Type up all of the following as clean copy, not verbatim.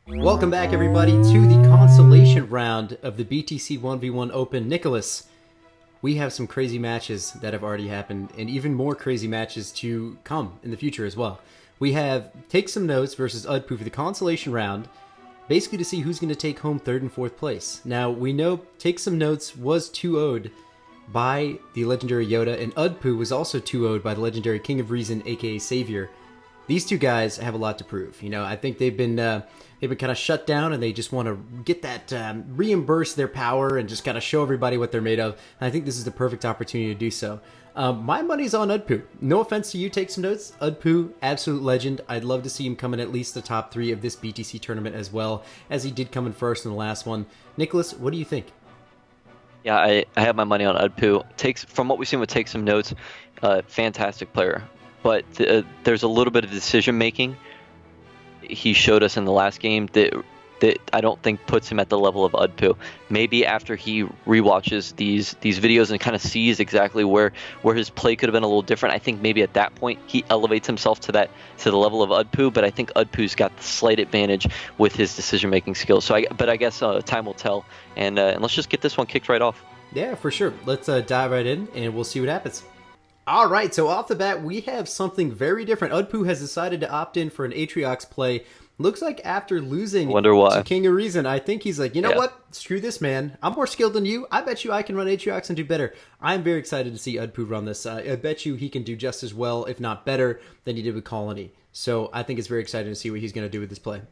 Welcome back, everybody, to the consolation round of the BtC 1v1 Open. Nicholas, we have some crazy matches that have already happened, and even more crazy matches to come in the future as well. We have TakeSomeNotess versus Udpu for the consolation round, basically to see who's going to take home 3rd and 4th place. Now, we know TakeSomeNotess was 2-0'd by the legendary Yoda, and Udpu was also 2-0'd by the legendary King of Reason, aka Savior. These two guys have a lot to prove. You know, I think they've been kind of shut down, and they just want to get that reimburse their power and just kind of show everybody what they're made of. And I think this is the perfect opportunity to do so. My money's on Udpu. No offense to you, TakeSomeNotess. Udpu, absolute legend. I'd love to see him come in at least the top 3 of this BTC tournament as well, as he did come in first in the last one. Nicholas, what do you think? Yeah, I have my money on Udpu. From what we've seen with TakeSomeNotess, fantastic player. But there's a little bit of decision making he showed us in the last game that I don't think puts him at the level of Udpu. Maybe after he rewatches these videos and kind of sees exactly where his play could have been a little different, I think maybe at that point he elevates himself to the level of Udpu. But I think Udpu's got the slight advantage with his decision making skills. So I guess time will tell, and let's just get this one kicked right off. Yeah, for sure. Let's dive right in, and we'll see what happens. All right, so off the bat, we have something very different. Udpu has decided to opt in for an Atriox play. Looks like after losing to King of Reason, I think he's like, you know what? Screw this, man. I'm more skilled than you. I bet you I can run Atriox and do better. I'm very excited to see Udpu run this. I bet you he can do just as well, if not better, than he did with Colony. So I think it's very exciting to see what he's going to do with this play.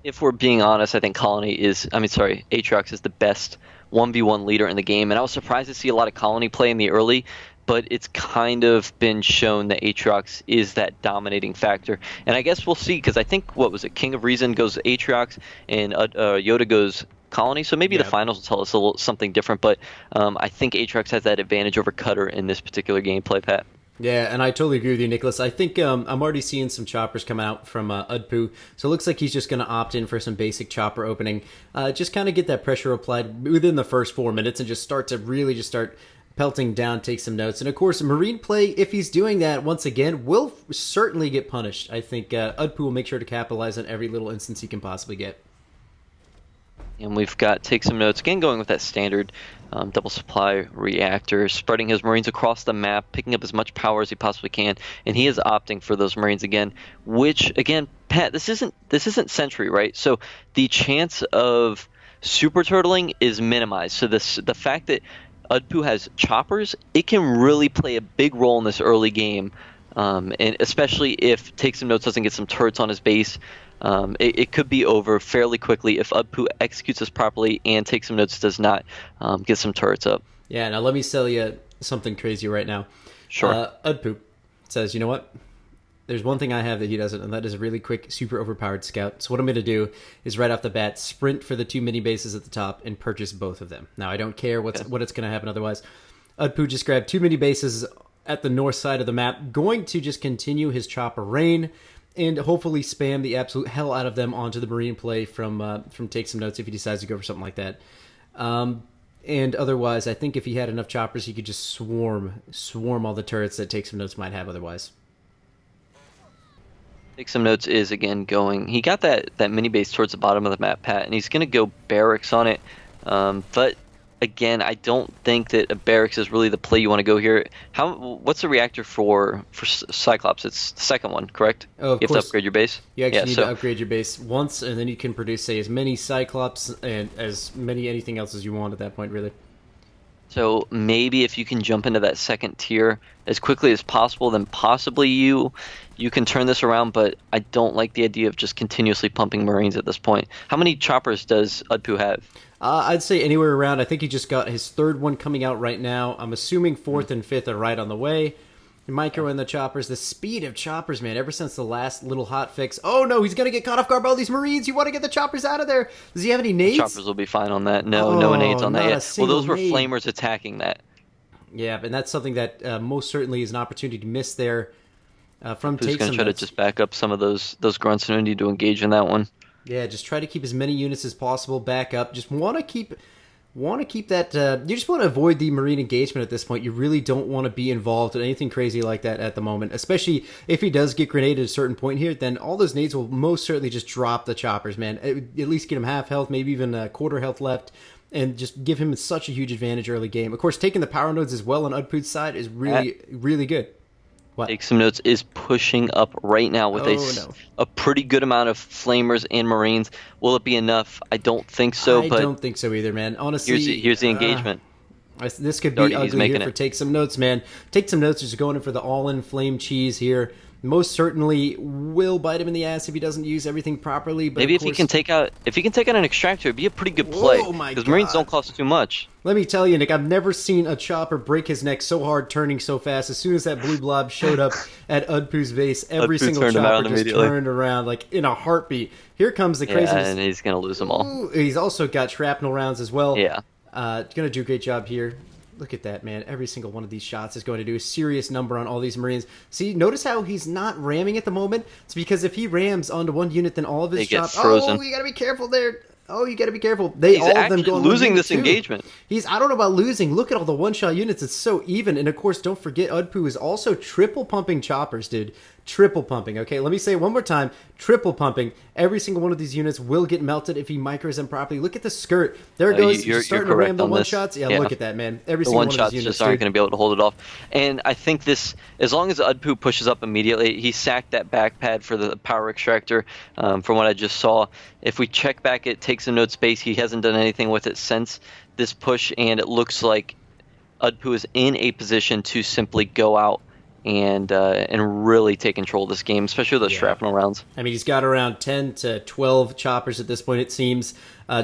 If we're being honest, I think Atriox is the best 1v1 leader in the game, and I was surprised to see a lot of Colony play in the early, but it's kind of been shown that Atriox is that dominating factor. And I guess we'll see, because I think, King of Reason goes Atriox, and Yoda goes Colony, so maybe the finals will tell us something different, but I think Atriox has that advantage over Cutter in this particular gameplay, Pat. Yeah, and I totally agree with you, Nicholas. I think I'm already seeing some choppers come out from Udpu, so it looks like he's just going to opt in for some basic chopper opening. Just kind of get that pressure applied within the first 4 minutes and just start pelting down, TakeSomeNotess. And of course, Marine play, if he's doing that, once again, will certainly get punished. I think Udpu will make sure to capitalize on every little instance he can possibly get. And we've got TakeSomeNotess again going with that standard double supply reactor, spreading his Marines across the map, picking up as much power as he possibly can, and he is opting for those Marines again, which again, Pat, this isn't Sentry, right? So the chance of super turtling is minimized. So the fact that Udpu has choppers, it can really play a big role in this early game, and especially if TakeSomeNotess doesn't get some turrets on his base. It could be over fairly quickly if Udpu executes this properly and TakeSomeNotess does not get some turrets up. Yeah, now let me sell you something crazy right now. Sure. Udpu says, you know what? There's one thing I have that he doesn't, and that is a really quick, super overpowered scout. So what I'm going to do is right off the bat, sprint for the 2 mini bases at the top and purchase both of them. Now, I don't care what it's going to happen otherwise. Udpu just grabbed 2 mini bases at the north side of the map, going to just continue his chopper reign, and hopefully spam the absolute hell out of them onto the Marine play from TakeSomeNotess if he decides to go for something like that. And otherwise, I think if he had enough choppers, he could just swarm all the turrets that TakeSomeNotess might have otherwise. TakeSomeNotess is again going. He got that mini base towards the bottom of the map, Pat, and he's going to go barracks on it. But again, I don't think that a barracks is really the play you want to go here. What's the reactor for Cyclops? It's the second one, correct? Oh, of you course. have to upgrade your base? You actually need to upgrade your base once, and then you can produce, say, as many Cyclops and as many anything else as you want at that point, really. So maybe if you can jump into that second tier as quickly as possible, then possibly you can turn this around, but I don't like the idea of just continuously pumping Marines at this point. How many choppers does Udpu have? I'd say anywhere around. I think he just got his 3rd one coming out right now. I'm assuming 4th and 5th are right on the way. Micro and the choppers. The speed of choppers, man, ever since the last little hot fix. Oh no, he's going to get caught off guard by all these Marines. You want to get the choppers out of there. Does he have any nades? The choppers will be fine on that. No nades on that yet. Well, those were flamers attacking that. Yeah, and that's something that most certainly is an opportunity to miss there from TakeSomeNotess. Who's going to try to just back up some of those grunts and need to engage in that one? Yeah, just try to keep as many units as possible back up. Just want to keep want to keep that. You just want to avoid the Marine engagement at this point. You really don't want to be involved in anything crazy like that at the moment, especially if he does get grenaded at a certain point here. Then all those nades will most certainly just drop the choppers, man. At least get him half health, maybe even a quarter health left, and just give him such a huge advantage early game. Of course, taking the power nodes as well on Udpu's side is really good. What? TakeSomeNotess is pushing up right now with a pretty good amount of flamers and marines. Will it be enough? I don't think so. I don't think so either, man. Honestly, here's the engagement. This could be ugly here for TakeSomeNotess, man. TakeSomeNotess is going in for the all-in flame cheese here. Most certainly will bite him in the ass if he doesn't use everything properly. But maybe if he can take out an extractor, it'd be a pretty good play. Oh my God. Because marines don't cost too much. Let me tell you, Nick, I've never seen a chopper break his neck so hard, turning so fast. As soon as that blue blob showed up at Udpu's base, every single chopper just turned around like in a heartbeat. Here comes the craziness. Yeah, and he's gonna lose them all. Ooh, he's also got shrapnel rounds as well. Yeah. Gonna do a great job here. Look at that, man. Every single one of these shots is going to do a serious number on all these Marines. See, notice how he's not ramming at the moment? It's because if he rams onto one unit, then all of his shots... Oh, you gotta be careful there. Oh, you gotta be careful. He's all of them going losing this engagement. I don't know about losing. Look at all the one-shot units. It's so even. And, of course, don't forget, Udpu is also triple pumping choppers, dude. Triple pumping, okay? Let me say it one more time. Triple pumping. Every single one of these units will get melted if he micros them properly. Look at the skirt. There it goes. You're starting to ram the one-shots. Yeah, look at that, man. Every single one of these units just aren't going to be able to hold it off. And I think this, as long as Udpu pushes up immediately, he sacked that back pad for the power extractor from what I just saw. If we check back at TakeSomeNotess base, he hasn't done anything with it since this push, and it looks like Udpu is in a position to simply go out and really take control of this game, especially with those shrapnel rounds. I mean, he's got around 10 to 12 choppers at this point, it seems.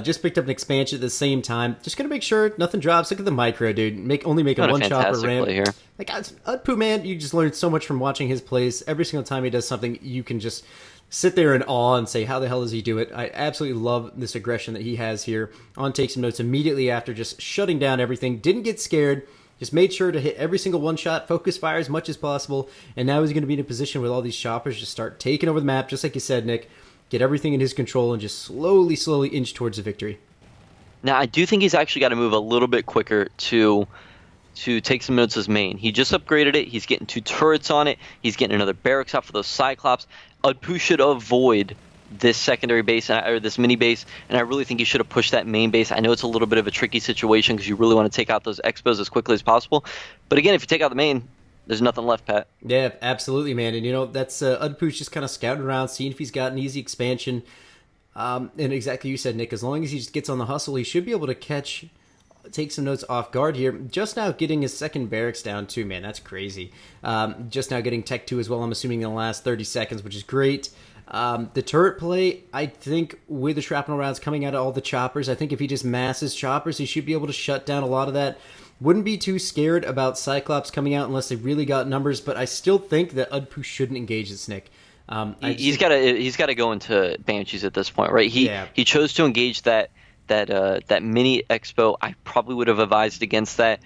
Just picked up an expansion at the same time. Just going to make sure nothing drops. Look at the micro, dude. Only make a one-chopper ram. Here. Like, Udpu, man, you just learn so much from watching his plays. Every single time he does something, you can just sit there in awe and say, how the hell does he do it? I absolutely love this aggression that he has here on TakeSomeNotess immediately after just shutting down everything. Didn't get scared. Just made sure to hit every single one-shot, focus fire as much as possible, and now he's going to be in a position with all these choppers just start taking over the map, just like you said, Nick. Get everything in his control and just slowly inch towards the victory. Now, I do think he's actually got to move a little bit quicker to TakeSomeNotess' main. He just upgraded it. He's getting 2 turrets on it. He's getting another barracks out for those Cyclops. Udpu should avoid this secondary base or this mini base, and I really think he should have pushed that main base. I know it's a little bit of a tricky situation because you really want to take out those expos as quickly as possible, but again, if you take out the main, there's nothing left, Pat. Yeah, absolutely, man. And that's Udpu's just kind of scouting around, seeing if he's got an easy expansion. And exactly you said, Nick, as long as he just gets on the hustle, he should be able to take some notes off guard here. Just now getting his second barracks down too, man. That's crazy. Just now getting Tech 2 as well, I'm assuming in the last 30 seconds, which is great. The turret play, I think with the shrapnel rounds coming out of all the choppers, I think if he just masses choppers, he should be able to shut down a lot of that. Wouldn't be too scared about Cyclops coming out unless they really got numbers, but I still think that Udpu shouldn't engage this, Nick. He's got to go into Banshees at this point, right? He chose to engage that mini expo. I probably would have advised against that.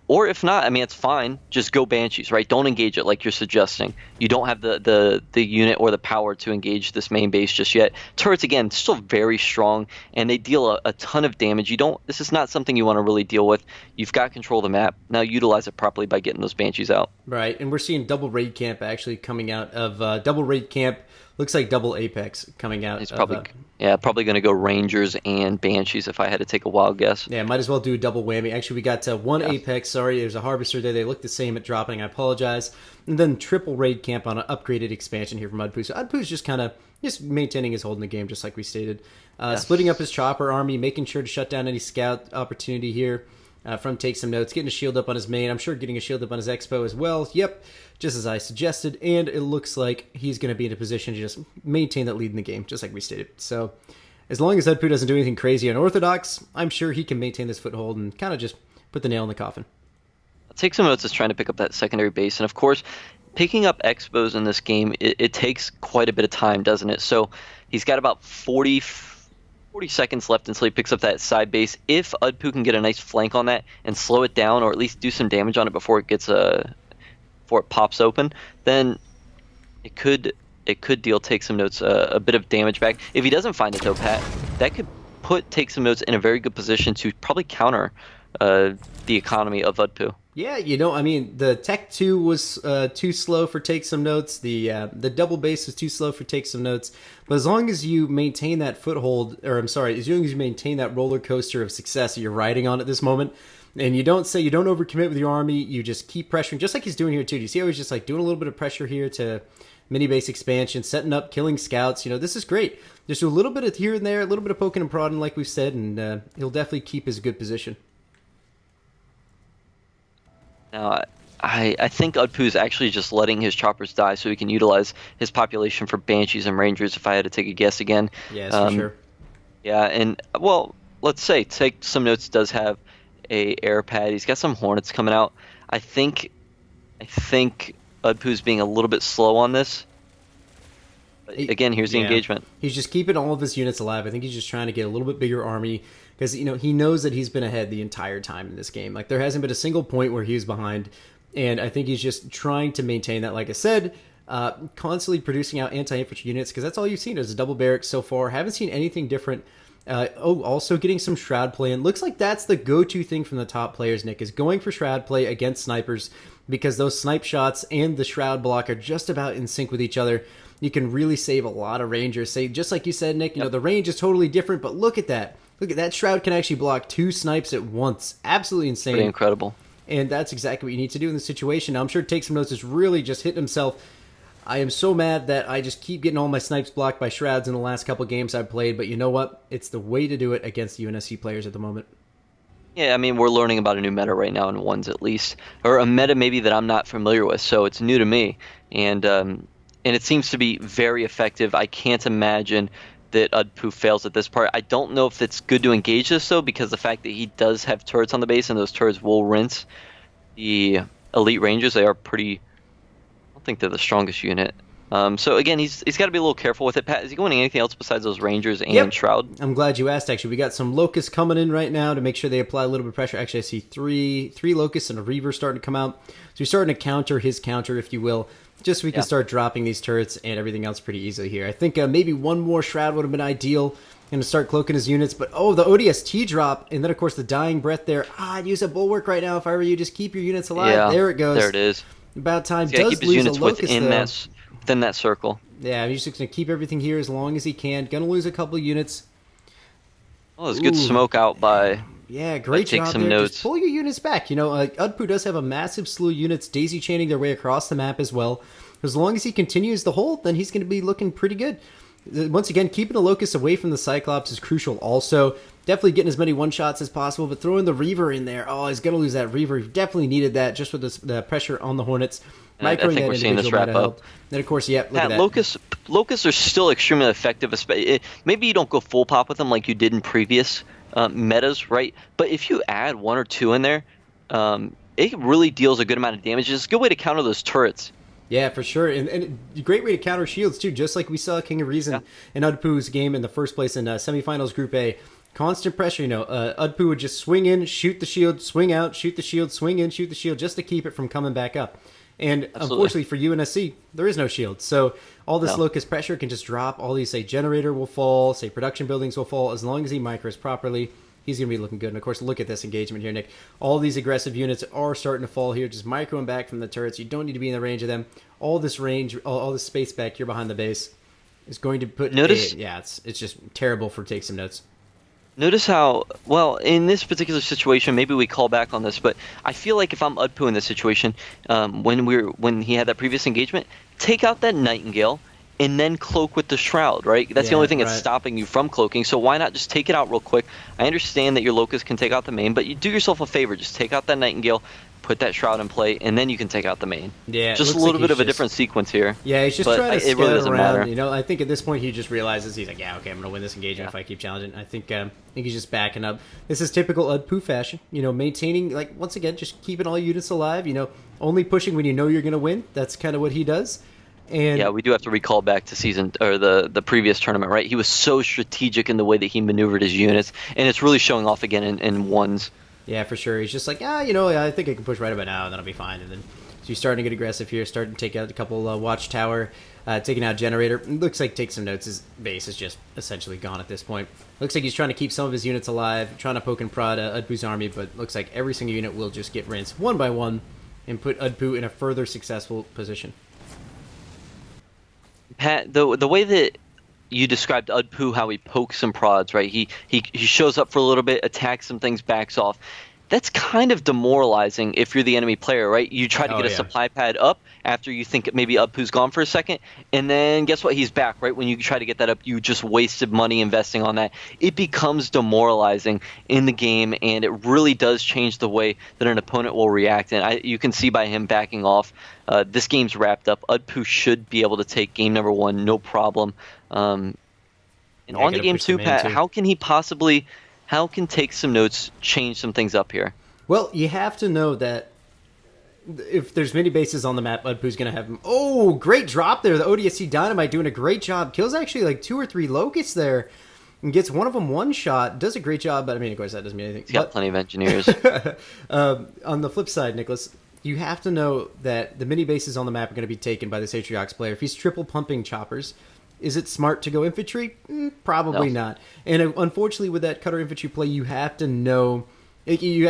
Or if not, I mean, it's fine. Just go Banshees, right? Don't engage it like you're suggesting. You don't have the unit or the power to engage this main base just yet. Turrets, again, still very strong, and they deal a ton of damage. This is not something you want to really deal with. You've got control of the map. Now utilize it properly by getting those Banshees out. Right, and we're seeing double raid camp actually coming out of double raid camp. Looks like double Apex coming out. He's probably going to go Rangers and Banshees if I had to take a wild guess. Yeah, might as well do a double whammy. Actually, we got one Apex. Sorry, there's a Harvester there. They look the same at dropping. I apologize. And then triple raid camp on an upgraded expansion here from Udpu. So Udpu's just kind of maintaining his hold in the game, just like we stated. Splitting up his chopper army, making sure to shut down any scout opportunity here. From TakeSomeNotess, getting a shield up on his main. I'm sure getting a shield up on his expo as well. Yep, just as I suggested. And it looks like he's going to be in a position to just maintain that lead in the game, just like we stated. So as long as Udpu doesn't do anything crazy unorthodox, I'm sure he can maintain this foothold and kind of just put the nail in the coffin. TakeSomeNotess is trying to pick up that secondary base. And of course, picking up expos in this game, it takes quite a bit of time, doesn't it? So he's got about 40 seconds left until he picks up that side base. If Udpu can get a nice flank on that and slow it down, or at least do some damage on it before it pops open, then it could deal TakeSomeNotess a bit of damage back. If he doesn't find it though, Pat, that could put TakeSomeNotess in a very good position to probably counter the economy of Udpu. Yeah, I mean, the Tech 2 was too slow for TakeSomeNotess. The double base was too slow for TakeSomeNotess. But as long as you maintain that foothold, or I'm sorry, as long as you maintain that roller coaster of success that you're riding on at this moment, and you don't overcommit with your army, you just keep pressuring, just like he's doing here too. Do you see how he's just like doing a little bit of pressure here to mini base expansion, setting up, killing scouts? This is great. Just do a little bit of here and there, a little bit of poking and prodding, like we've said, and he'll definitely keep his good position. Now, I think Udpu is actually just letting his choppers die so he can utilize his population for Banshees and Rangers, if I had to take a guess again. Yes, for sure. Yeah, and, well, let's say TakeSomeNotess does have a air pad. He's got some Hornets coming out. I think Udpu's being a little bit slow on this. But again, here's the engagement. He's just keeping all of his units alive. I think he's just trying to get a little bit bigger army, because he knows that he's been ahead the entire time in this game. Like, there hasn't been a single point where he was behind, and I think he's just trying to maintain that. Like I said, constantly producing out anti-infantry units, because that's all you've seen is a double barracks so far. Haven't seen anything different. Also getting some Shroud play, and looks like that's the go-to thing from the top players, Nick, is going for Shroud play against snipers, because those snipe shots and the Shroud block are just about in sync with each other. You can really save a lot of Rangers. Say, just like you said, Nick, the range is totally different, but look at that. Look at that. Shroud can actually block 2 snipes at once. Absolutely insane. Pretty incredible. And that's exactly what you need to do in this situation. Now, I'm sure TakeSomeNotess is really just hitting himself. I am so mad that I just keep getting all my snipes blocked by Shrouds in the last couple games I've played, but you know what? It's the way to do it against the UNSC players at the moment. Yeah, I mean, we're learning about a new meta right now in ones at least, or a meta maybe that I'm not familiar with, so it's new to me. And it seems to be very effective. I can't imagine that Udpu fails at this part. I don't know if it's good to engage this, though, because the fact that he does have turrets on the base, and those turrets will rinse the elite Rangers. They are pretty... I don't think they're the strongest unit. So again, he's got to be a little careful with it. Pat, is he going anything else besides those Rangers and Shroud? I'm glad you asked, actually. We got some Locusts coming in right now to make sure they apply a little bit of pressure. Actually, I see three Locusts and a Reaver starting to come out. So we're starting to counter his counter, if you will, just so we can start dropping these turrets and everything else pretty easily here. I think maybe one more Shroud would have been ideal, and to start cloaking his units. But, the ODST drop, and then, of course, the Dying Breath there. I'd use a Bulwark right now if I were you. Just keep your units alive. Yeah, there it goes. There it is. About time. He's got to keep his units within that circle. Yeah, he's just going to keep everything here as long as he can. Going to lose a couple units. Oh, there's good smoke out by... Yeah, great job there. Just pull your units back. Udpu does have a massive slew of units daisy chaining their way across the map as well. As long as he continues the hold, then he's going to be looking pretty good. Once again, keeping the Locust away from the Cyclops is crucial also. Definitely getting as many one-shots as possible, but throwing the Reaver in there. Oh, he's going to lose that Reaver. He definitely needed that just with the pressure on the Hornets. I think we're seeing this wrap up. Then, of course, look at that. Locusts are still extremely effective. Maybe you don't go full pop with them like you did in previous metas, right? But if you add 1 or 2 in there, it really deals a good amount of damage. It's a good way to counter those turrets. Yeah, for sure. And a great way to counter shields, too, just like we saw King of Reason in Udpu's game in the first place in semifinals Group A. Constant pressure, Udpu would just swing in, shoot the shield, swing out, shoot the shield, swing in, shoot the shield, just to keep it from coming back up. And unfortunately for UNSC, there is no shield. So all this Locust pressure can just drop. All these, say, generator will fall, say, production buildings will fall. As long as he micros properly, he's going to be looking good. And, of course, look at this engagement here, Nick. All these aggressive units are starting to fall here. Just microing back from the turrets. You don't need to be in the range of them. All this range, all this space back here behind the base is going to put... it's just terrible for TakeSomeNotess. Notice how, well, in this particular situation, maybe we call back on this, but I feel like if I'm Udpu in this situation, when he had that previous engagement, take out that Nightingale and then cloak with the Shroud, right? That's the only thing that's stopping you from cloaking, so why not just take it out real quick? I understand that your Locust can take out the main, but you do yourself a favor. Just take out that Nightingale, put that Shroud in play, and then you can take out the main. Yeah, just a little bit of a different sequence here. Yeah, he's just trying to scout really doesn't around. Matter. I think at this point he just realizes he's like, yeah, okay, I'm going to win this engagement if I keep challenging. I think he's just backing up. This is typical Udpu fashion. Maintaining, like, once again, just keeping all units alive. Only pushing when you know you're going to win. That's kind of what he does. And yeah, we do have to recall back to the previous tournament, right? He was so strategic in the way that he maneuvered his units, and it's really showing off again in ones. Yeah, for sure. He's just like, I think I can push right about now, and then I'll be fine. And then So you're starting to get aggressive here, starting to take out a couple Watchtower, taking out Generator. It looks like Take Some Notes' base is just essentially gone at this point. Looks like he's trying to keep some of his units alive, trying to poke and prod Udpu's army, but looks like every single unit will just get rinsed one by one and put Udpu in a further successful position. Pat, the way that you described Udpu, how he pokes and prods, right? He shows up for a little bit, attacks some things, backs off. That's kind of demoralizing if you're the enemy player, right? You try to get a supply pad up after you think maybe Udpu's gone for a second, and then guess what? He's back, right? When you try to get that up, you just wasted money investing on that. It becomes demoralizing in the game, and it really does change the way that an opponent will react. And you can see by him backing off, this game's wrapped up. Udpu should be able to take game number 1, no problem. And on to game 2, Pat, how can he possibly... How can Take Some Notes change some things up here? Well, you have to know that if there's many bases on the map, Udpu's going to have them. Oh, great drop there. The ODSC Dynamite doing a great job. Kills actually like 2 or 3 locusts there and gets one of them one shot. Does a great job, but I mean, of course, that doesn't mean anything. He's got plenty of engineers. On the flip side, Nicholas, you have to know that the mini bases on the map are going to be taken by this Atriox player. If he's triple pumping choppers, is it smart to go infantry? Probably not. And unfortunately, with that cutter infantry play, you have to know you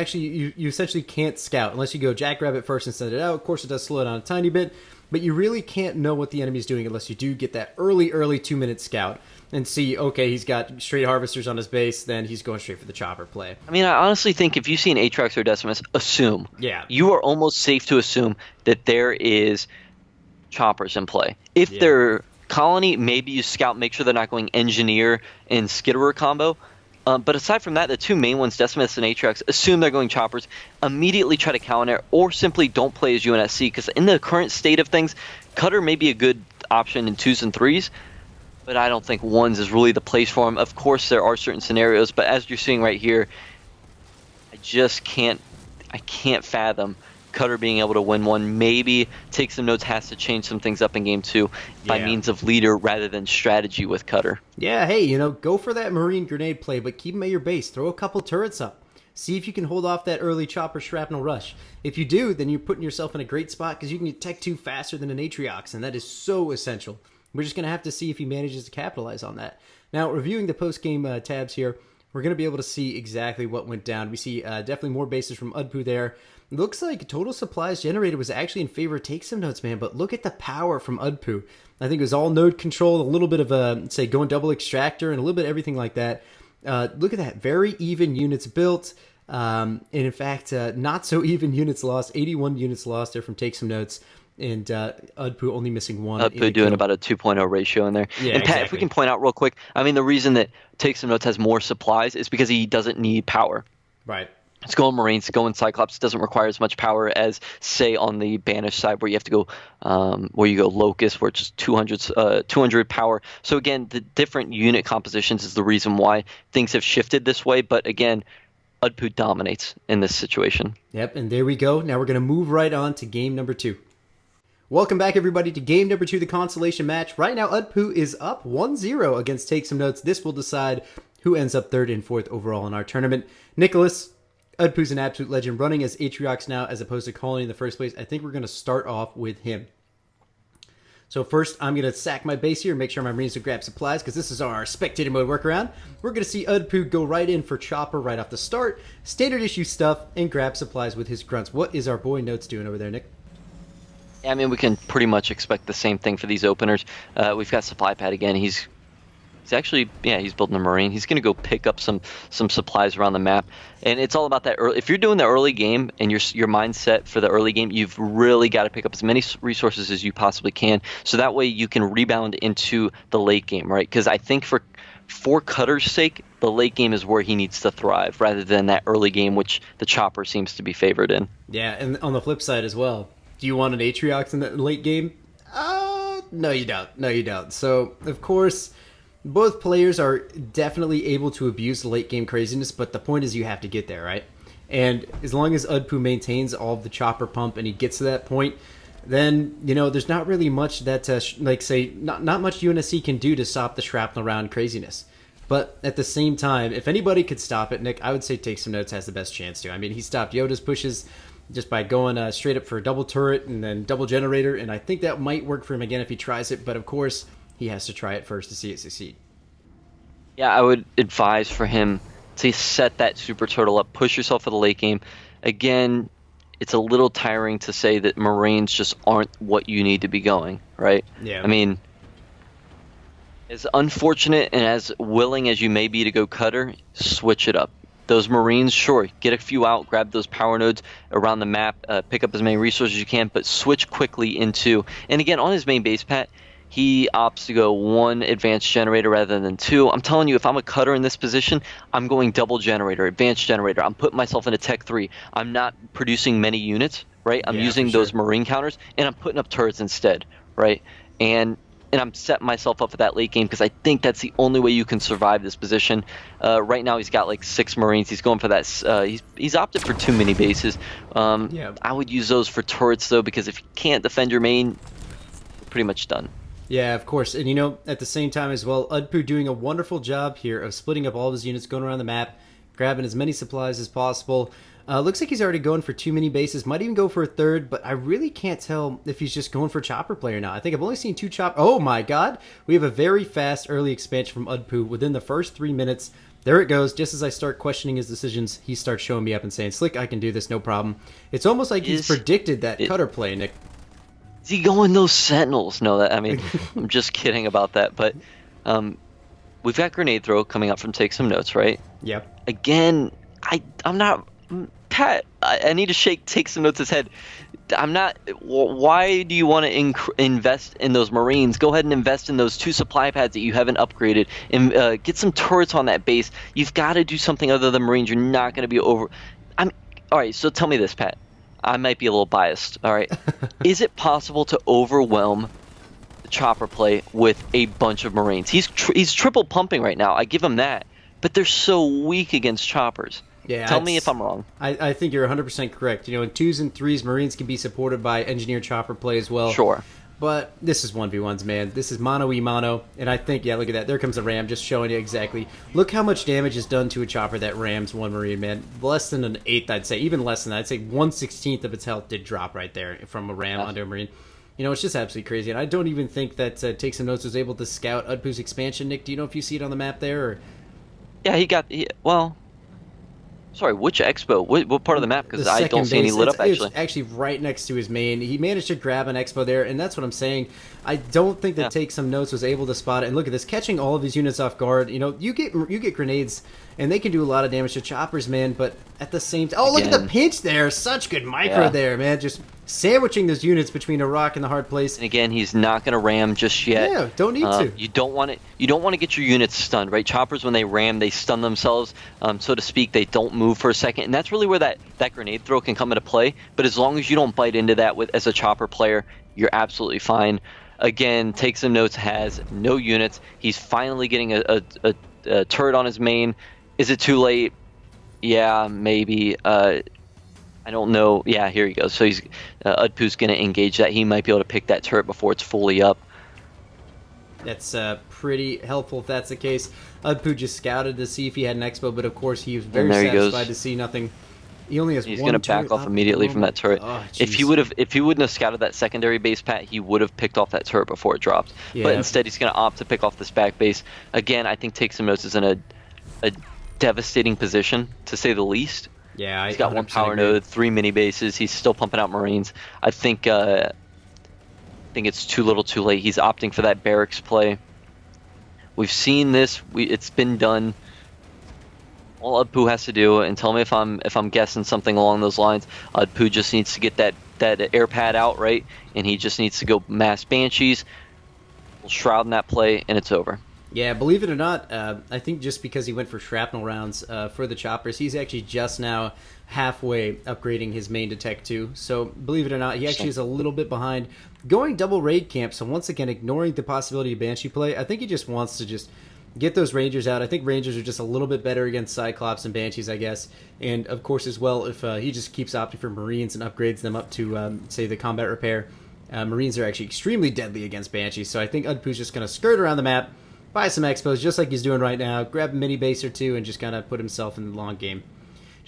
essentially can't scout unless you go Jackrabbit first and send it out. Of course, it does slow it down a tiny bit, but you really can't know what the enemy's doing unless you do get that early 2-minute scout and see, okay, he's got straight harvesters on his base, then he's going straight for the chopper play. I mean, I honestly think if you see an Atriox or Decimus, assume. Yeah. You are almost safe to assume that there is choppers in play. If they're Colony, maybe you scout, make sure they're not going Engineer and Skitterer combo. But aside from that, the 2 main ones, Decimus and Atriox, assume they're going choppers, immediately try to counter, or simply don't play as UNSC, because in the current state of things, Cutter may be a good option in 2s and 3s, but I don't think 1s is really the place for him. Of course, there are certain scenarios, but as you're seeing right here, I can't fathom Cutter being able to win one. Maybe Take Some Notes has to change some things up in game 2 by means of leader rather than strategy with Cutter. Yeah, hey, go for that Marine grenade play, but keep him at your base. Throw a couple turrets up. See if you can hold off that early chopper shrapnel rush. If you do, then you're putting yourself in a great spot because you can get Tech 2 faster than an Atriox, and that is so essential. We're just going to have to see if he manages to capitalize on that. Now, reviewing the post-game tabs here, we're going to be able to see exactly what went down. We see definitely more bases from Udpu there. Looks like total supplies generated was actually in favor of Take Some Notes, man, but look at the power from Udpu. I think it was all node control, a little bit of, say, going double extractor, and a little bit of everything like that. Look at that. Very even units built. And in fact, not so even units lost. 81 units lost there from Take Some Notes. And Udpu only missing 1. Udpu doing about a 2.0 ratio in there. Yeah, and Pat, exactly. if we can point out real quick, I mean, the reason that Take Some Notes has more supplies is because he doesn't need power. Right. It's going Marines, going Cyclops doesn't require as much power as, say, on the Banish side where you have to go, where you go Locust, where it's just 200 power. So again, the different unit compositions is the reason why things have shifted this way. But again, Udpu dominates in this situation. Yep, and there we go. Now we're going to move right on to game number 2. Welcome back, everybody, to game number 2, the Consolation match. Right now, Udpu is up 1-0 against Take Some Notes. This will decide who ends up 3rd and 4th overall in our tournament. Nicholas, Udpu's an absolute legend, running as Atriox now as opposed to Colony in the first place. I think we're going to start off with him. So first, I'm going to sack my base here and make sure my Marines will grab supplies because this is our spectator mode workaround. We're going to see Udpu go right in for Chopper right off the start, standard issue stuff, and grab supplies with his grunts. What is our boy Notes doing over there, Nick? I mean, we can pretty much expect the same thing for these openers. We've got supply pad again. He's actually, he's building a Marine. He's going to go pick up some supplies around the map. And it's all about that early. If you're doing the early game and your mindset for the early game, you've really got to pick up as many resources as you possibly can. So that way you can rebound into the late game, right? Because I think for Cutter's sake, the late game is where he needs to thrive rather than that early game, which the Chopper seems to be favored in. Yeah, and on the flip side as well, do you want an Atriox in the late game? No, you don't. No, you don't. So, of course, both players are definitely able to abuse the late game craziness, but the point is you have to get there, right? And as long as Udpu maintains all of the chopper pump and he gets to that point, then, there's not really much that, not much UNSC can do to stop the shrapnel round craziness. But at the same time, if anybody could stop it, Nick, I would say Take Some Notes has the best chance to. I mean, he stopped Yoda's pushes. just by going straight up for a double turret and then double generator, and I think that might work for him again if he tries it, but of course, he has to try it first to see it succeed. Yeah, I would advise for him to set that super turtle up, push yourself for the late game. Again, it's a little tiring to say that Marines just aren't what you need to be going, right? Yeah. I mean, as unfortunate and as willing as you may be to go cutter, switch it up. Those Marines, sure, get a few out, grab those power nodes around the map, pick up as many resources as you can, but switch quickly into, and again, on his main base, Pat, he opts to go 1 advanced generator rather than 2. I'm telling you, if I'm a cutter in this position, I'm going double generator, advanced generator. I'm putting myself into Tech 3. I'm not producing many units, right? I'm using those Marine counters, and I'm putting up turrets instead, right? And I'm setting myself up for that late game because I think that's the only way you can survive this position. Right now, he's got like 6 Marines. He's going for that. He's opted for 2 mini bases. I would use those for turrets, though, because if you can't defend your main, you're pretty much done. Yeah, of course. And, at the same time as well, Udpu doing a wonderful job here of splitting up all of his units, going around the map, grabbing as many supplies as possible. Looks like he's already going for 2 mini bases, might even go for a third, but I really can't tell if he's just going for chopper play or not. I think I've only seen 2 chopper. Oh my god! We have a very fast early expansion from Udpu within the first 3 minutes. There it goes. Just as I start questioning his decisions, he starts showing me up and saying, Slick, I can do this, no problem. It's almost like he's predicted that cutter play, Nick. Is he going those sentinels? No, I'm just kidding about that. But we've got grenade throw coming up from Take Some Notes, right? Yep. Again, I'm not Pat. I need to Take Some Notes' head. I'm not. Why do you want to invest in those Marines? Go ahead and invest in those 2 supply pads that you haven't upgraded, and get some turrets on that base. You've got to do something other than Marines. You're not going to be over. All right. So tell me this, Pat. I might be a little biased, all right? Is it possible to overwhelm the chopper play with a bunch of Marines? He's triple pumping right now. I give him that. But they're so weak against choppers. Yeah, Tell me if I'm wrong. I think you're 100% correct. In 2s and 3s, Marines can be supported by engineered chopper play as well. Sure. But this is 1v1s, man. This is mono-e-mono. And I think, look at that. There comes a ram, just showing you exactly. Look how much damage is done to a chopper that rams 1 Marine, man. Less than an 1/8, I'd say. Even less than that. I'd say 1/16 of its health did drop right there from a ram onto a Marine. It's just absolutely crazy. And I don't even think that Take Some Notes was able to scout Udpu's expansion. Nick, do you know if you see it on the map there? Or? Yeah, well... Sorry, which expo? What part of the map? Because I don't see any lit up, actually. It's actually right next to his main. He managed to grab an expo there, and that's what I'm saying. I don't think that Take Some Notes was able to spot it. And look at this, catching all of his units off guard. You get grenades, and they can do a lot of damage to choppers, man, but at the same time... Oh, look at the pinch there! Such good micro there, man. Just sandwiching those units between a rock and the hard place. And again, he's not going to ram just yet. Yeah, don't need to. You don't want to get your units stunned, right? Choppers, when they ram, they stun themselves, so to speak. They don't move for a second, and that's really where that grenade throw can come into play. But as long as you don't bite into that as a chopper player, you're absolutely fine. Again, Take Some Notes has no units. He's finally getting a turret on his main. Is it too late? Yeah, maybe. I don't know. Yeah, here he goes. So he's Udpu's going to engage that. He might be able to pick that turret before it's fully up. That's pretty helpful if that's the case. Udpu just scouted to see if he had an expo, but of course he was very satisfied to see nothing. He only has He's one going to back off immediately from that turret. Oh, if he wouldn't have scouted that secondary base, Pat, he would have picked off that turret before it dropped. Yeah. But instead, he's going to opt to pick off this back base. Again, I think Take Some Notes is in a devastating position, to say the least. Yeah, he's got 1 power node, 3 mini bases. He's still pumping out Marines. I think it's too little, too late. He's opting for that barracks play. We've seen this. It's been done. All Udpu has to do, and tell me if I'm guessing something along those lines. Udpu just needs to get that air pad out, right, and he just needs to go mass banshees, shroud in that play, and it's over. Yeah, believe it or not, I think just because he went for shrapnel rounds for the choppers, he's actually just now halfway upgrading his main to Tech 2. So, believe it or not, he actually is a little bit behind. Going double raid camp, so once again, ignoring the possibility of Banshee play, I think he just wants to just get those Rangers out. I think Rangers are just a little bit better against Cyclops and Banshees, I guess. And, of course, as well, if he just keeps opting for Marines and upgrades them up to, say, the combat repair, Marines are actually extremely deadly against Banshees. So I think Udpu's just going to skirt around the map, buy some expos just like he's doing right now, grab a mini base or 2, and just kind of put himself in the long game.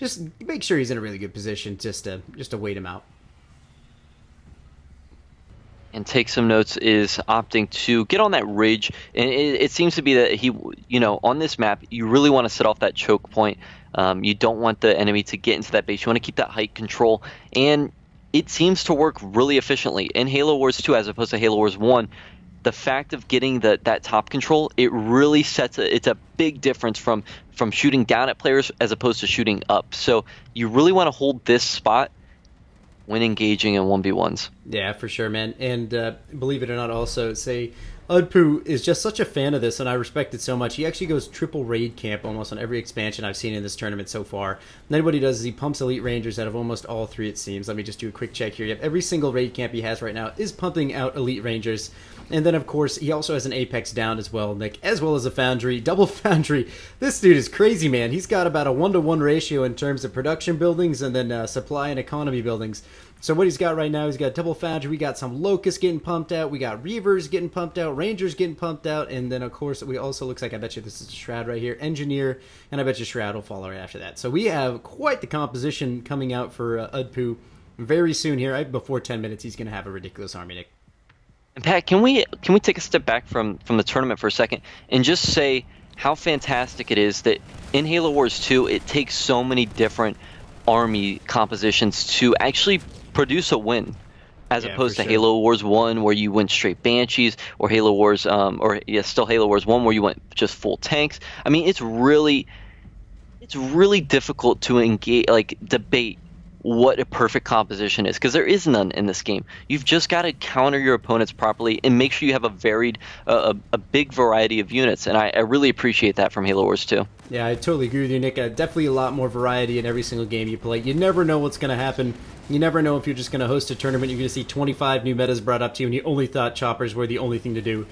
just make sure he's in a really good position just to wait him out. And Take Some Notes is opting to get on that ridge, and it seems to be that he, on this map, you really want to set off that choke point. You don't want the enemy to get into that base. You want to keep that height control, and it seems to work really efficiently in Halo Wars 2 as opposed to Halo Wars 1. The fact of getting that top control, it really it's a big difference from shooting down at players as opposed to shooting up. So you really want to hold this spot when engaging in 1v1s. Yeah, for sure, man. And believe it or not, also, say, Udpu is just such a fan of this, and I respect it so much. He actually goes triple raid camp almost on every expansion I've seen in this tournament so far. And then what he does is he pumps Elite Rangers out of almost all 3, it seems. Let me just do a quick check here. Yep, every single raid camp he has right now is pumping out Elite Rangers. And then, of course, he also has an Apex down as well, Nick, as well as a Foundry, double Foundry. This dude is crazy, man. He's got about a 1-to-1 ratio in terms of production buildings and then supply and economy buildings. So what he's got right now, he's got double Foundry. We got some Locusts getting pumped out. We got Reavers getting pumped out. Rangers getting pumped out. And then, of course, we also, looks like, I bet you this is a Shroud right here. Engineer, and I bet you Shroud will follow right after that. So we have quite the composition coming out for Udpu very soon here. Before 10 minutes, he's going to have a ridiculous army, Nick. And Pat, can we take a step back from the tournament for a second and just say how fantastic it is that in Halo Wars 2 it takes so many different army compositions to actually produce a win, as opposed to Halo Wars 1 where you went straight Banshees, or Halo Wars still Halo Wars 1 where you went just full tanks. I mean, it's really difficult to engage, debate what a perfect composition is, because there is none in this game. You've just got to counter your opponents properly and make sure you have a varied, a big variety of units, and I really appreciate that from Halo Wars 2. Yeah, I totally agree with you, Nick. Definitely a lot more variety in every single game you play. You never know what's going to happen. You never know if you're just going to host a tournament, you're going to see 25 new metas brought up to you, and you only thought choppers were the only thing to do.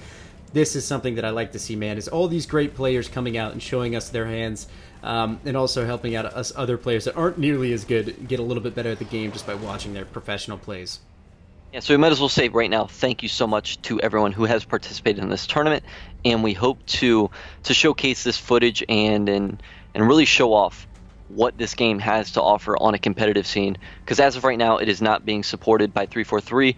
This is something that I like to see, man, is all these great players coming out and showing us their hands, and also helping out us other players that aren't nearly as good get a little bit better at the game just by watching their professional plays. Yeah, so we might as well say right now, thank you so much to everyone who has participated in this tournament, and we hope to showcase this footage and really show off what this game has to offer on a competitive scene, because as of right now, it is not being supported by 343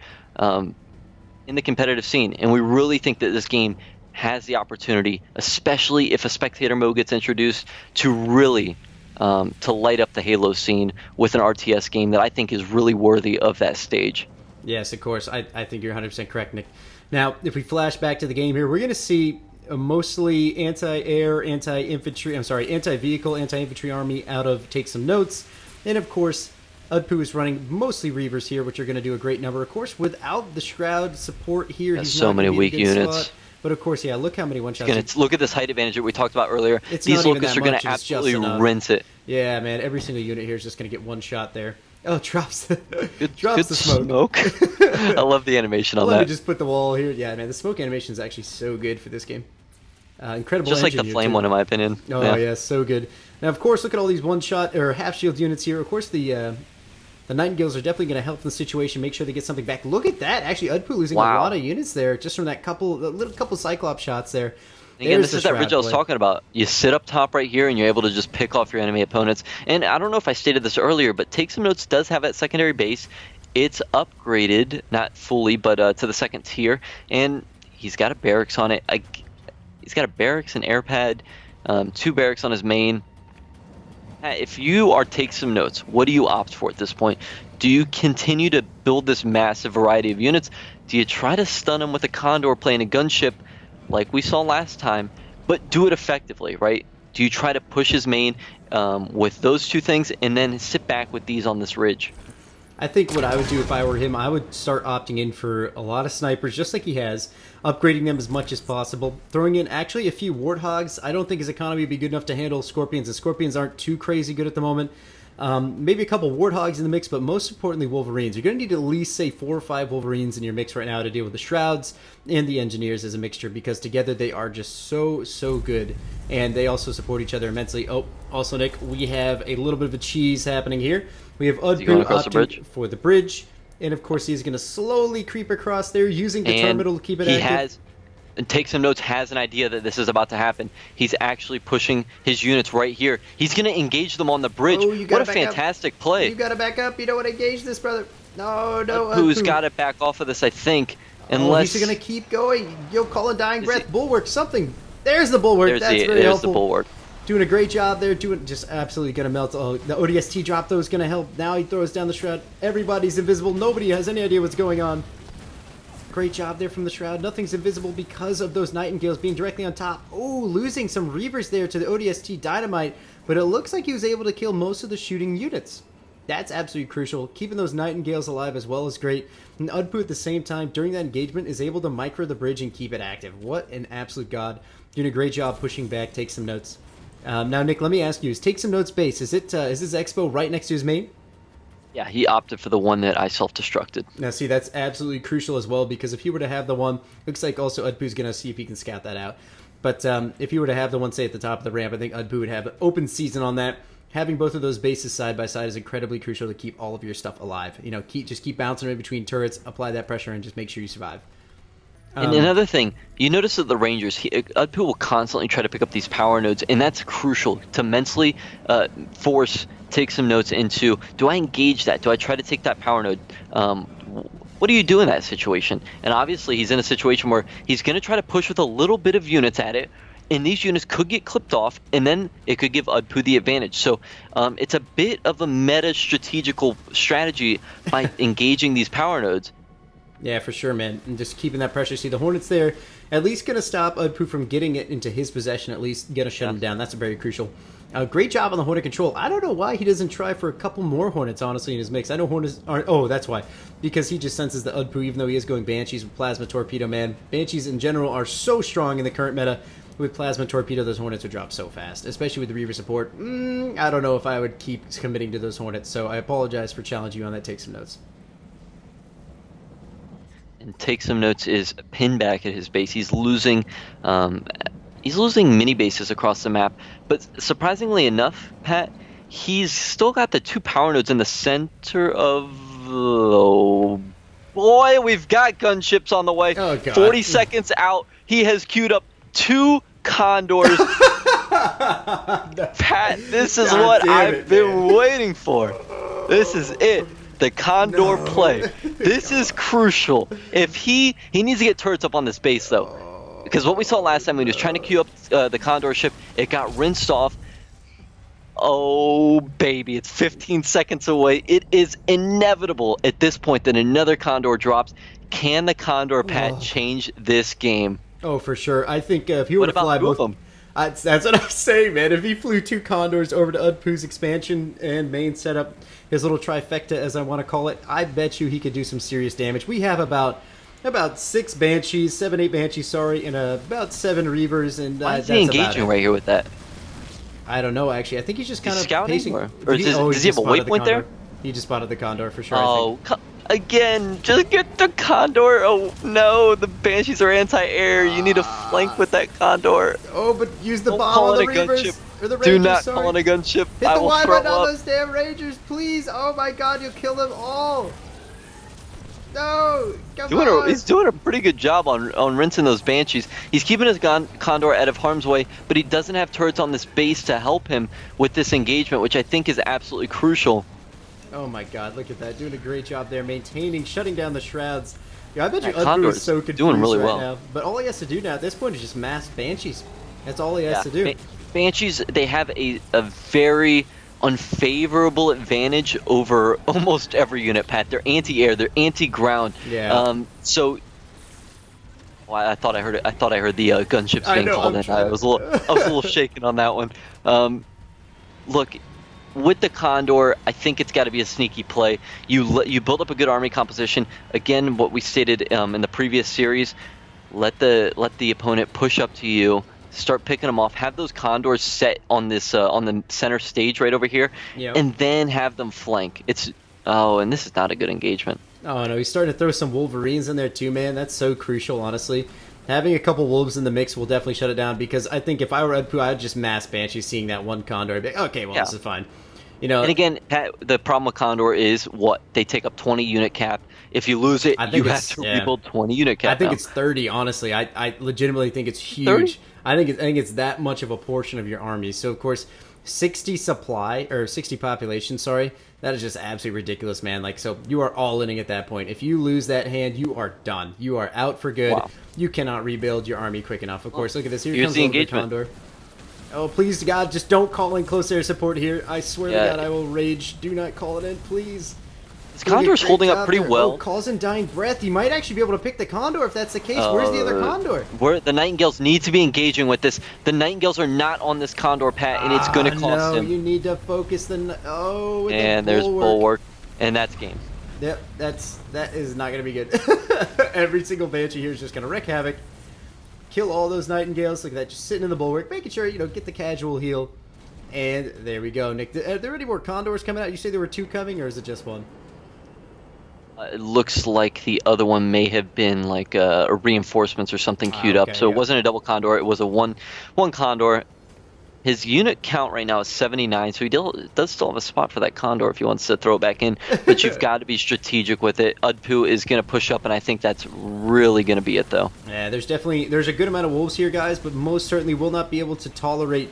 in the competitive scene, and we really think that this game has the opportunity, especially if a spectator mode gets introduced, to really to light up the Halo scene with an RTS game that I think is really worthy of that stage. Yes, of course. I think you're 100% correct, Nick. Now, if we flash back to the game here, we're going to see a mostly anti-air, anti-infantry, anti-vehicle, anti-infantry army out of Take Some Notes. And, of course, Udpu is running mostly Reavers here, which are going to do a great number. Of course, without the Shroud support here, That's he's so not many gonna be weak in a good units. slot. But, of course, yeah, look how many one-shots. Look at this height advantage that we talked about earlier. It's These not even Locusts that are going much, to it's just absolutely enough. rinse it. Yeah, man, every single unit here is just going to get one shot there. Oh, drops the Good smoke. I love the animation on Let me that. just put the wall here. Yeah, man, the smoke animation is actually so good for this game. Incredible. Just like the engine here, flame too. one, in my opinion. Oh yeah, so good. Now, of course, look at all these one-shot or half-shield units here. Of course, the Nightingales are definitely going to help in the situation, make sure they get something back. Look at that! Actually, Udpu losing a lot of units there just from that little couple Cyclops shots there. Again, this is that ridge I was talking about. You sit up top right here, and you're able to just pick off your enemy opponents. And I don't know if I stated this earlier, but Take Some Notes does have that secondary base. It's upgraded, not fully, but to the second tier. And he's got a barracks on it. He's got a barracks, an air pad, 2 barracks on his main. If you are Take Some Notes, what do you opt for at this point? Do you continue to build this massive variety of units? Do you try to stun him with a Condor playing a gunship like we saw last time, but do it effectively, right? Do you try to push his main with those two things and then sit back with these on this ridge? I think what I would do if I were him, I would start opting in for a lot of snipers, just like he has, upgrading them as much as possible, throwing in actually a few Warthogs. I don't think his economy would be good enough to handle Scorpions. The Scorpions aren't too crazy good at the moment. Maybe a couple Warthogs in the mix, but most importantly Wolverines. You're going to need at least, say, 4 or 5 Wolverines in your mix right now to deal with the Shrouds and the Engineers as a mixture, because together they are just so good, and they also support each other immensely. Oh, also, Nick, we have a little bit of a cheese happening here. We have Udpu opting for the bridge, and of course he's going to slowly creep across there using the terminal to keep it active. and TakeSomeNotess has an idea that this is about to happen. He's actually pushing his units right here. He's going to engage them on the bridge. Oh, you what gotta a back fantastic play. You gotta back up. You don't want to engage this, brother. No, no. Who's got to back off of this, I think. Oh, Unless he's gonna keep going. Yo, call a dying breath. Bulwark, something. There's the bulwark. That's very there's helpful. the bulwark. Doing a great job there. Doing just absolutely gonna melt. Oh, the ODST drop though is gonna help. Now he throws down the shroud. Everybody's invisible. Nobody has any idea what's going on. Great job there from the shroud. Nothing's invisible because of those nightingales being directly on top. Oh, losing some reavers there to the ODST dynamite, but it looks like he was able to kill most of the shooting units. That's absolutely crucial. Keeping those nightingales alive as well is great. And Udpu at the same time, during that engagement, is able to micro the bridge and keep it active. What an absolute god. Doing a great job pushing back. Take some notes. Now, Nick, let me ask you, is TakeSomeNotess base, is this Expo right next to his main? Yeah, he opted for the one that I self-destructed. Now, see, that's absolutely crucial as well, because if he were to have the one, looks like also Udpu's going to see if he can scout that out. But if he were to have the one, say, at the top of the ramp, I think Udpu would have open season on that. Having both of those bases side by side is incredibly crucial to keep all of your stuff alive. You know, just keep bouncing in between turrets, apply that pressure, and just make sure you survive. And another thing, you notice that the Rangers, Udpu will constantly try to pick up these power nodes, and that's crucial to mentally force TakeSomeNotess into, do I engage that? Do I try to take that power node? What do you do in that situation? And obviously he's in a situation where he's going to try to push with a little bit of units at it, and these units could get clipped off, and then it could give Udpu the advantage. So it's a bit of a meta-strategical strategy by engaging these power nodes. Yeah, for sure, man. And just keeping that pressure. See, the Hornets there, at least going to stop Udpu from getting it into his possession, at least going to shut him down. That's very crucial. Great job on the Hornet control. I don't know why he doesn't try for a couple more Hornets, honestly, in his mix. I know Hornets aren't... Oh, that's why. Because he just senses the Udpu, even though he is going Banshees with Plasma Torpedo, man. Banshees, in general, are so strong in the current meta. With Plasma Torpedo, those Hornets would drop so fast, especially with the Reaver support. I don't know if I would keep committing to those Hornets, so I apologize for challenging you on that. Take some notes. And TakeSomeNotess is pinned back at his base. He's losing mini bases across the map, but surprisingly enough, Pat, he's still got the 2 power nodes in the center of. Oh boy, we've got gunships on the way. Oh, God. 40 seconds out, he has queued up 2 condors. Pat, this is what I've been waiting for. This is it. The condor play. This is crucial. If he needs to get turrets up on this base though, because what we saw last time when he was trying to queue up the condor ship, it got rinsed off. Oh baby, it's 15 seconds away. It is inevitable at this point that another condor drops. Can the condor, Pat, change this game? Oh, for sure. I think if he were What to about fly both, them? that's what I'm saying, man. If he flew 2 condors over to Udpu's expansion and main setup, his little trifecta, as I want to call it, I bet you he could do some serious damage. We have about 6 Banshees, 7, 8 Banshees, sorry, and about 7 Reavers, and Why is that's he engaging about it. right here with that? I don't know, actually. I think he's just kind of scouting, pacing. or He does he just have a spotted the waypoint there? condor. He just spotted the condor for sure. I Oh, think. again, just get the condor. Oh no, the Banshees are anti-air. You need to flank with that condor. Oh, but use the Don't bomb call on the it a Reavers. gunship. Or the Do Rangers, not sorry. call it a gunship. Hit I the will Y throw button on up. those damn Rangers, please. Oh my god, you'll kill them all. No, come on. He's doing a pretty good job on rinsing those Banshees. He's keeping his condor out of harm's way, but he doesn't have turrets on this base to help him with this engagement, which I think is absolutely crucial. Oh my god, look at that. Doing a great job there, maintaining, shutting down the shrouds. Yeah, I bet you That Udpu condor is is so confused doing really right well. now. But all he has to do now at this point is just mass Banshees. That's all he has to do. Banshees, they have a very unfavorable advantage over almost every unit, Pat. They're anti-air, they're anti-ground. Yeah. So well, I thought I heard it. I thought I heard the gunships I being know, called I'm in. trying I was a little shaken on that one. Look, with the Condor, I think it's got to be a sneaky play. You build up a good army composition. Again, what we stated in the previous series, let the opponent push up to you. Start picking them off. Have those condors set on this on the center stage right over here, Yep. and then have them flank. And this is not a good engagement. Oh no, he's starting to throw some Wolverines in there too, man. That's so crucial, honestly. Having a couple Wolves in the mix will definitely shut it down, because I think if I were Udpu, I'd just mass Banshee seeing that one Condor. I'd be like, okay, well, Yeah. this is fine. You know, And again, the problem with Condor is what they take up 20 unit cap. If you lose it, I you think have to yeah. rebuild 20 unit I cap think now. it's 30. Honestly, I legitimately think it's 30? huge. I think it's that much of a portion of your army. So of course, 60 supply or 60 population. Sorry, that is just absolutely ridiculous, man. Like, so you are all inning at that point. If you lose that hand, you are done. You are out for good. Wow. You cannot rebuild your army quick enough. Of course, look at this. Here Here's comes the a little bit engagement. Condor. Oh, please, God, just don't call in close air support here. I swear to God, I will rage. Do not call it in, please. This Condor's holding up pretty well. Oh, calls in dying breath. You might actually be able to pick the Condor if that's the case. Where's the other Condor? The Nightingales need to be engaging with this. The Nightingales are not on this Condor, Pat, and it's going to cost him. You need to focus the... Oh, with and the there's Bulwark, and that's game. Yep, that is not going to be good. Every single Banshee here is just going to wreak havoc. Kill all those Nightingales. Look at that, just sitting in the Bulwark, making sure, you know, get the casual heal. And there we go, Nick. Are there any more Condors coming out? You say there were 2 coming, or is it just 1? It looks like the other one may have been like a reinforcements or something queued up. So it wasn't a double Condor. It was a one Condor. His unit count right now is 79, so he does still have a spot for that Condor if he wants to throw it back in. But you've got to be strategic with it. Udpu is going to push up, and I think that's really going to be it, though. Yeah, there's a good amount of wolves here, guys, but most certainly will not be able to tolerate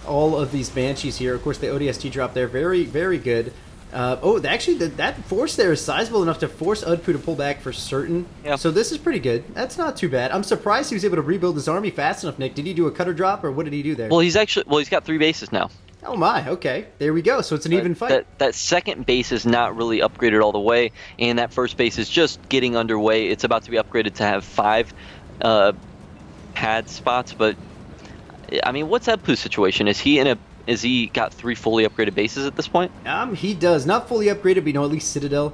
all of these Banshees here. Of course, the ODST drop there, very, very good. Actually, that force there is sizable enough to force Udpu to pull back for certain. Yeah. So this is pretty good. That's not too bad. I'm surprised he was able to rebuild his army fast enough, Nick. Did he do a cutter drop, or what did he do there? Well, he's got 3 bases now. Oh my, okay. There we go. So it's an even fight. That second base is not really upgraded all the way, and that first base is just getting underway. It's about to be upgraded to have 5 pad spots, but I mean, what's Udpu's situation? Is he got 3 fully upgraded bases at this point? He does. Not fully upgraded, but, you know, at least Citadel.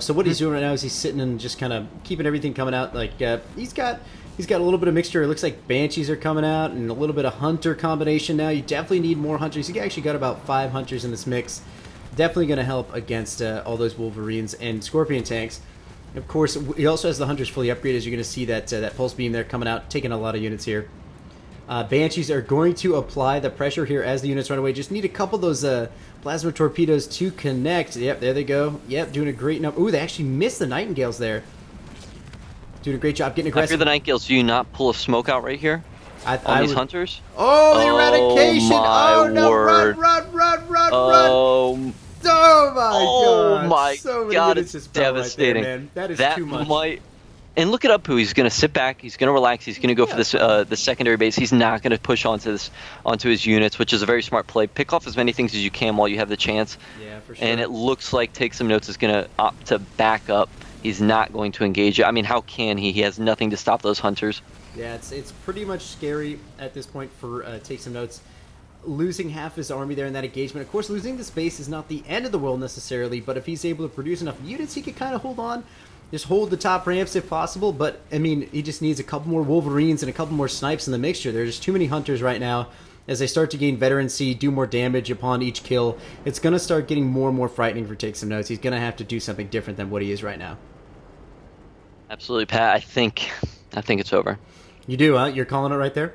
So what he's doing right now is he's sitting and just kind of keeping everything coming out. Like, he's got a little bit of mixture. It looks like Banshees are coming out and a little bit of Hunter combination now. You definitely need more Hunters. He actually got about 5 Hunters in this mix. Definitely going to help against all those Wolverines and Scorpion tanks. Of course, he also has the Hunters fully upgraded. As you're going to see that Pulse Beam there coming out, taking a lot of units here. Banshees are going to apply the pressure here as the units run away. Just need a couple of those plasma torpedoes to connect. Yep, there they go. Yep, doing a great number. Ooh, they actually missed the Nightingales there. Doing a great job getting aggressive. After the Nightingales, do you not pull a smoke out right here on these Hunters? Oh, the eradication! Oh, no, word. run! Oh Oh my so many God, units it's just fell devastating. Right there, man. That is too much. And look at Udpu. He's going to sit back. He's going to relax. He's going to go for this the secondary base. He's not going to push onto his units, which is a very smart play. Pick off as many things as you can while you have the chance. Yeah, for sure. And it looks like TakeSomeNotess is going to opt to back up. He's not going to engage it. I mean, how can he? He has nothing to stop those Hunters. Yeah, it's pretty much scary at this point for TakeSomeNotess. Losing half his army there in that engagement. Of course, losing the space is not the end of the world necessarily, but if he's able to produce enough units, he could kind of hold on. Just hold the top ramps if possible, but, I mean, he just needs a couple more Wolverines and a couple more snipes in the mixture. There's just too many Hunters right now. As they start to gain veterancy, do more damage upon each kill, it's going to start getting more and more frightening for TakeSomeNotess. He's going to have to do something different than what he is right now. Absolutely, Pat. I think it's over. You do, huh? You're calling it right there?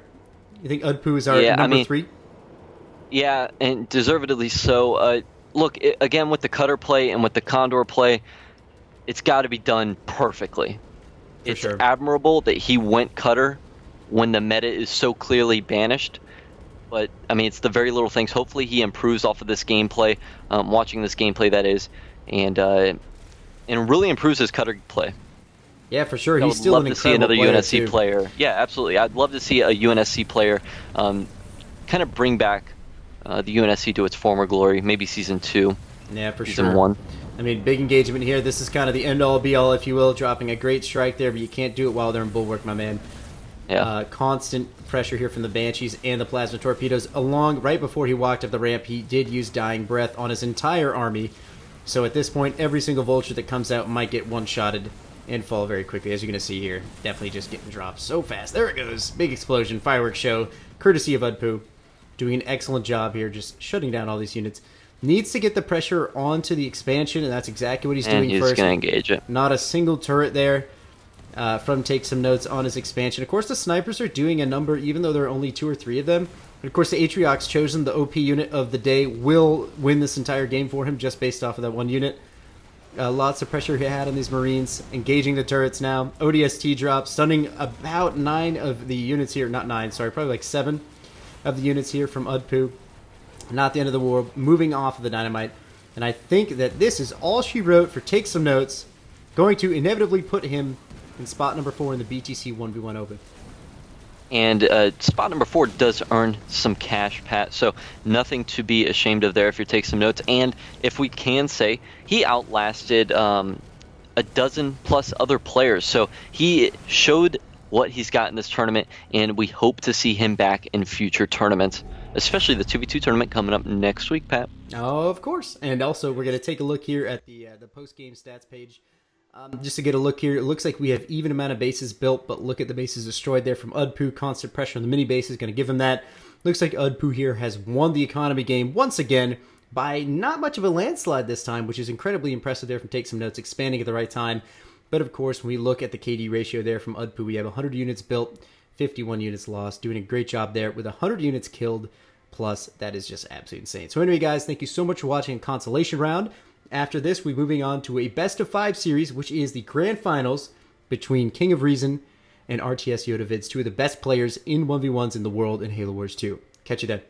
You think Udpu is our number 3? Yeah, and deservedly so. Look, again, with the cutter play and with the Condor play, it's got to be done perfectly. It's admirable that he went cutter when the meta is so clearly banished. But, I mean, it's the very little things. Hopefully he improves off of this gameplay, watching this gameplay, that is, and really improves his cutter play. Yeah, for sure. He's still an incredible player. I'd love to see another UNSC player. Yeah, absolutely. I'd love to see a UNSC player kind of bring back the UNSC to its former glory, maybe Season 2. Yeah, for Season 1. I mean, big engagement here. This is kind of the end-all, be-all, if you will, dropping a great strike there, but you can't do it while they're in Bulwark, my man. Yeah. Constant pressure here from the Banshees and the Plasma Torpedoes. Right before he walked up the ramp, he did use Dying Breath on his entire army. So at this point, every single Vulture that comes out might get one-shotted and fall very quickly, as you're going to see here. Definitely just getting dropped so fast. There it goes. Big explosion, fireworks show, courtesy of Udpu. Doing an excellent job here, just shutting down all these units. Needs to get the pressure onto the expansion, and that's exactly what he's doing first. He's going to engage it. Not a single turret there from TakeSomeNotess on his expansion. Of course, the snipers are doing a number, even though there are only 2 or 3 of them. And of course, the Atriox, chosen the OP unit of the day, will win this entire game for him just based off of that one unit. Lots of pressure he had on these Marines, engaging the turrets now. ODST drop, stunning about 9 of the units here. Not 9, sorry, probably like 7 of the units here from Udpu. Not the end of the world, moving off of the Dynamite. And I think that this is all she wrote for Take Some Notes, going to inevitably put him in spot number 4 in the BtC 1v1 Open. And spot number 4 does earn some cash, Pat, so nothing to be ashamed of there if you take some notes. And if we can say, he outlasted a dozen plus other players, so he showed what he's got in this tournament, and we hope to see him back in future tournaments, especially the 2v2 tournament coming up next week, Pat. Oh, of course. And also, we're going to take a look here at the post-game stats page. Just to get a look here, it looks like we have even amount of bases built, but look at the bases destroyed there from Udpu. Constant pressure on the mini base is going to give him that. Looks like Udpu here has won the economy game once again by not much of a landslide this time, which is incredibly impressive there from Take Some Notes, expanding at the right time. But of course, when we look at the KD ratio there from Udpu, we have 100 units built, 51 units lost, doing a great job there with 100 units killed. Plus, that is just absolutely insane. So anyway, guys, thank you so much for watching Consolation Round. After this, we're moving on to a best-of-5 series, which is the grand finals between King of Reason and RTS Yoda Vids, two of the best players in 1v1s in the world in Halo Wars 2. Catch you then.